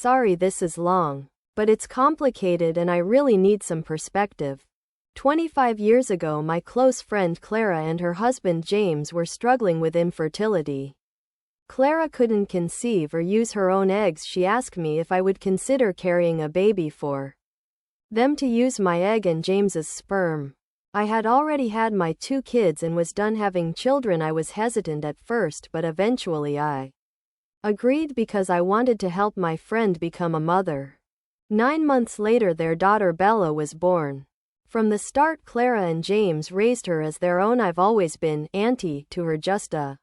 Sorry this is long, but it's complicated and I really need some perspective. 25 years ago, my close friend Clara and her husband James were struggling with infertility. Clara couldn't conceive or use her own eggs. She asked me if I would consider carrying a baby for them to use my egg and James's sperm. I had already had my 2 kids and was done having children. I was hesitant at first, but eventually I agreed because I wanted to help my friend become a mother. 9 months later, their daughter Bella was born. From the start, Clara and James raised her as their own. I've always been auntie to her, just a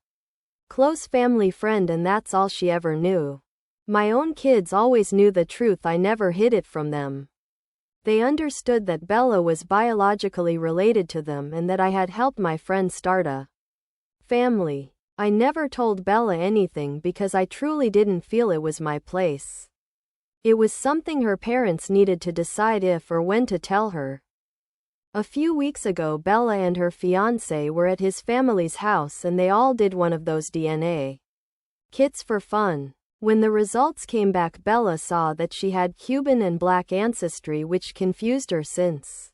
close family friend, and that's all she ever knew. My own kids always knew the truth. I never hid it from them. They understood that Bella was biologically related to them and that I had helped my friend start a family. I never told Bella anything because I truly didn't feel it was my place. It was something her parents needed to decide if or when to tell her. A few weeks ago, Bella and her fiancé were at his family's house and they all did one of those DNA kits for fun. When the results came back, Bella saw that she had Cuban and black ancestry, which confused her since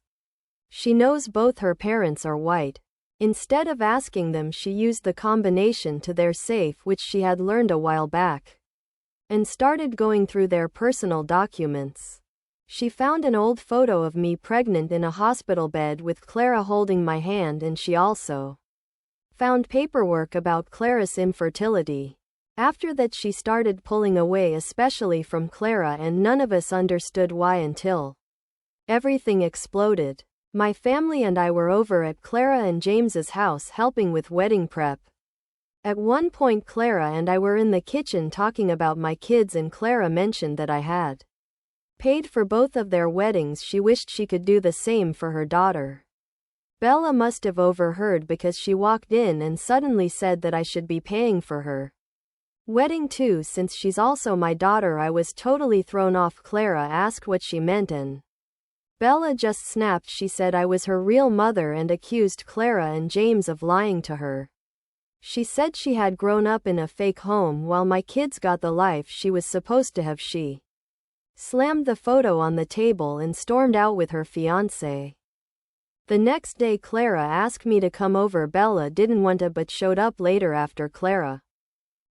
she knows both her parents are white. Instead of asking them, she used the combination to their safe, which she had learned a while back, and started going through their personal documents. She found an old photo of me pregnant in a hospital bed with Clara holding my hand, and she also found paperwork about Clara's infertility. After that, she started pulling away, especially from Clara, and none of us understood why until everything exploded. My family and I were over at Clara and James's house helping with wedding prep. At one point, Clara and I were in the kitchen talking about my kids, and Clara mentioned that I had paid for both of their weddings. She wished she could do the same for her daughter. Bella must have overheard because she walked in and suddenly said that I should be paying for her wedding too, since she's also my daughter. I was totally thrown off. Clara asked what she meant and Bella just snapped. She said I was her real mother and accused Clara and James of lying to her. She said she had grown up in a fake home while my kids got the life she was supposed to have. She slammed the photo on the table and stormed out with her fiancé. The next day, Clara asked me to come over. Bella didn't want to but showed up later after Clara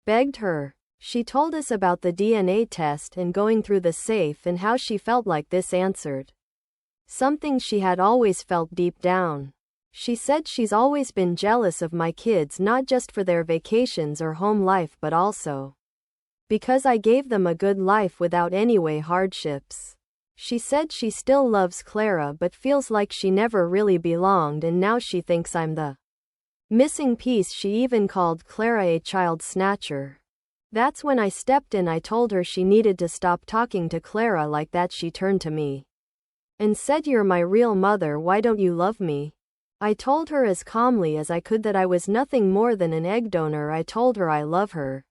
begged her. She told us about the DNA test and going through the safe and how she felt like this answered something she had always felt deep down. She said she's always been jealous of my kids, not just for their vacations or home life, but also because I gave them a good life without any hardships. She said she still loves Clara but feels like she never really belonged, and now she thinks I'm the missing piece. She even called Clara a child snatcher. That's when I stepped in. I told her she needed to stop talking to Clara like that. She turned to me and said, "You're my real mother, why don't you love me?" I told her as calmly as I could that I was nothing more than an egg donor. I told her I love her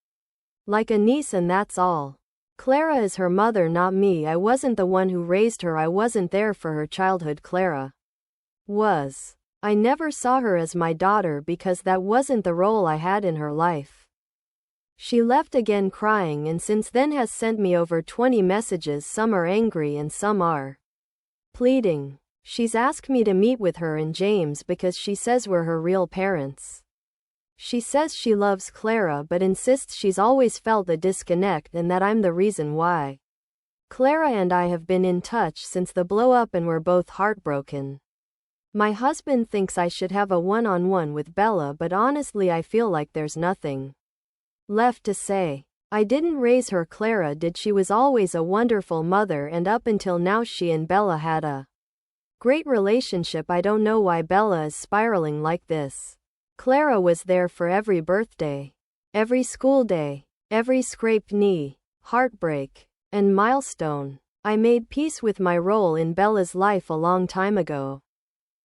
like a niece, and that's all. Clara is her mother, not me. I wasn't the one who raised her. I wasn't there for her childhood. Clara was. I never saw her as my daughter because that wasn't the role I had in her life. She left again crying, and since then has sent me over 20 messages. Some are angry and some are pleading. She's asked me to meet with her and James because she says we're her real parents. She says she loves Clara but insists she's always felt a disconnect and that I'm the reason why. Clara and I have been in touch since the blow-up and we're both heartbroken. My husband thinks I should have a one-on-one with Bella, but honestly I feel like there's nothing left to say. I didn't raise her, Clara did. She was always a wonderful mother, and up until now she and Bella had a great relationship. I don't know why Bella is spiraling like this. Clara was there for every birthday, every school day, every scraped knee, heartbreak, and milestone. I made peace with my role in Bella's life a long time ago.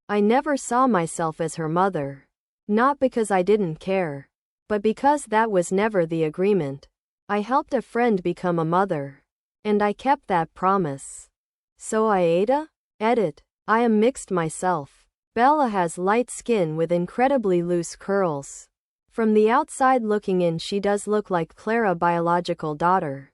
I never saw myself as her mother. Not because I didn't care, but because that was never the agreement. I helped a friend become a mother, and I kept that promise. So AITA? Edit. I am mixed myself. Bella has light skin with incredibly loose curls. From the outside looking in, she does look like Clara's biological daughter.